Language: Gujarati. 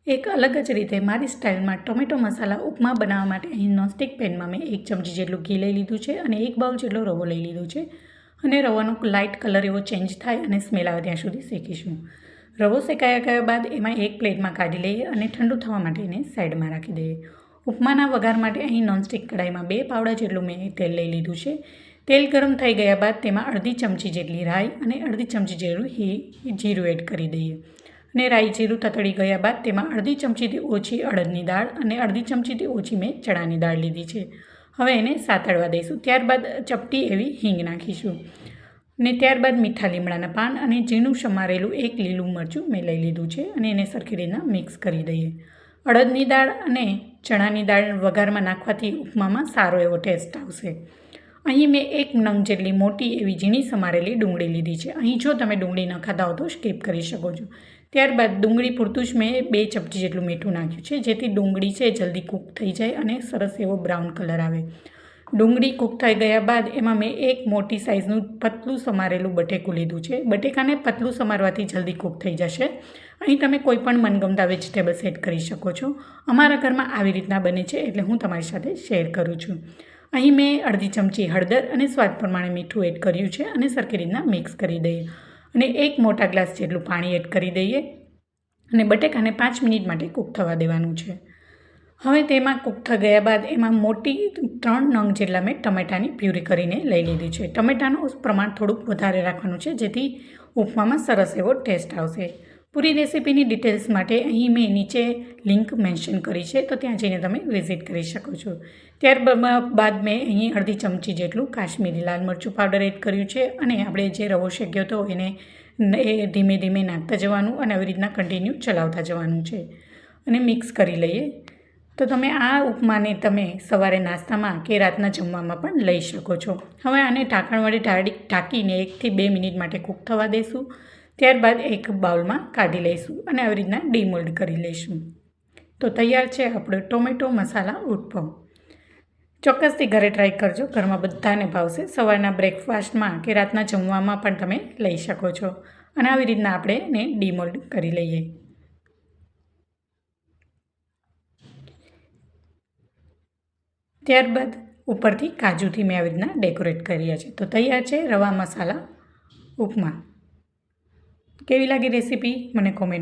એક અલગ જ રીતે મારી સ્ટાઇલમાં ટોમેટો મસાલા ઉપમા બનાવવા માટે અહીં નોનસ્ટિક પેનમાં મેં 1 ચમચી જેટલું ઘી લઈ લીધું છે અને 1 બાઉલ જેટલો રવો લઈ લીધો છે અને રવાનો લાઇટ કલર એવો ચેન્જ થાય અને સ્મેલ આવે ત્યાં સુધી શેકીશું. રવો શેકાયા ગયા બાદ એમાં એક પ્લેટમાં કાઢી લઈએ અને ઠંડુ થવા માટે એને સાઈડમાં રાખી દઈએ. ઉપમાના વઘાર માટે અહીં નોનસ્ટિક કઢાઈમાં 2 પાવડા જેટલું મેં તેલ લઈ લીધું છે. તેલ ગરમ થઈ ગયા બાદ તેમાં અડધી ચમચી જેટલી રાઈ અને અડધી ચમચી જેટલું જીરું એડ કરી દઈએ. અને રાઈ જીરું તતડી ગયા બાદ તેમાં અડધી ચમચીથી ઓછી અડદની દાળ અને અડધી ચમચીથી ઓછી મેં ચણાની દાળ લીધી છે. હવે એને સાતળવા દઈશું. ત્યારબાદ ચપટી એવી હિંગ નાખીશું અને ત્યારબાદ મીઠા લીમડાના પાન અને ઝીણું સમારેલું 1 લીલું મરચું મેં લઈ લીધું છે અને એને સરખી રીતના મિક્સ કરી દઈએ. અડદની દાળ અને ચણાની દાળ વઘારમાં નાખવાથી ઉપમામાં સારો એવો ટેસ્ટ આવશે. અહીં મેં 1 નંગ જેટલી મોટી એવી ઝીણી સમારેલી ડુંગળી લીધી છે. અહીં જો તમે ડુંગળી ન ખાતા હો તો સ્કીપ કરી શકો છો. ત્યારબાદ ડુંગળી પૂરતું જ મેં 2 ચમચી જેટલું મીઠું નાખ્યું છે જેથી ડુંગળી છે જલ્દી કૂક થઈ જાય અને સરસ એવો બ્રાઉન કલર આવે. ડુંગળી કૂક થઈ ગયા બાદ એમાં મેં 1 મોટી સાઇઝનું પતલું સમારેલું બટેકું લીધું છે. બટેકાને પતલું સમારવાથી જલ્દી કૂક થઈ જશે. અહીં તમે કોઈ પણ મનગમતા વેજીટેબલ્સ એડ કરી શકો છો. અમારા ઘરમાં આવી રીતના બને છે એટલે હું તમારી સાથે શેર કરું છું. અહીં મેં અડધી ચમચી હળદર અને સ્વાદ પ્રમાણે મીઠું એડ કર્યું છે અને સરખી રીતના મિક્સ કરી દઈએ અને 1 મોટા ગ્લાસ જેટલું પાણી એડ કરી દઈએ અને બટેકાને 5 મિનિટ માટે કૂક થવા દેવાનું છે. હવે તેમાં કૂક થઈ ગયા બાદ એમાં મોટી 3 નંગ જેટલા મેં ટમેટાની પ્યુરી કરીને લઈ લીધી છે. ટમેટાનું પ્રમાણ થોડુંક વધારે રાખવાનું છે જેથી ઉપમામાં સરસ એવો ટેસ્ટ આવશે. પૂરી રેસીપીની ડિટેલ્સ માટે અહીં મેં નીચે લિંક મેન્શન કરી છે તો ત્યાં જઈને તમે વિઝિટ કરી શકો છો. ત્યારબાદ મેં અહીં અડધી ચમચી જેટલું કાશ્મીરી લાલ મરચું પાવડર એડ કર્યું છે અને આપણે જે રવો શેક્યો હતો એને ધીમે ધીમે નાખતા જવાનું અને આવી રીતના કન્ટિન્યુ ચલાવતા જવાનું છે અને મિક્સ કરી લઈએ. તો તમે આ ઉપમાને તમે સવારે નાસ્તામાં કે રાતના જમવામાં પણ લઈ શકો છો. હવે આને ઢાંકણ વડે ઢાંકીને 1 થી 2 મિનિટ માટે કૂક થવા દઈશું. ત્યારબાદ એક બાઉલમાં કાઢી લઈશું અને આવી રીતના ડીમોલ્ડ કરી લઈશું. તો તૈયાર છે આપણો ટોમેટો મસાલા ઉત્પમ. ચોક્કસથી ઘરે ટ્રાય કરજો. ઘરમાં બધાને ભાવશે. સવારના બ્રેકફાસ્ટમાં કે રાતના જમવામાં પણ તમે લઈ શકો છો અને આવી રીતના આપણે એને ડીમોલ્ડ કરી લઈએ. ત્યારબાદ ઉપરથી કાજુથી મેં આવી રીતના ડેકોરેટ કર્યા છે. તો તૈયાર છે રવા મસાલા ઉપમા. કેવી લાગી રેસીપી મને કોમેન્ટ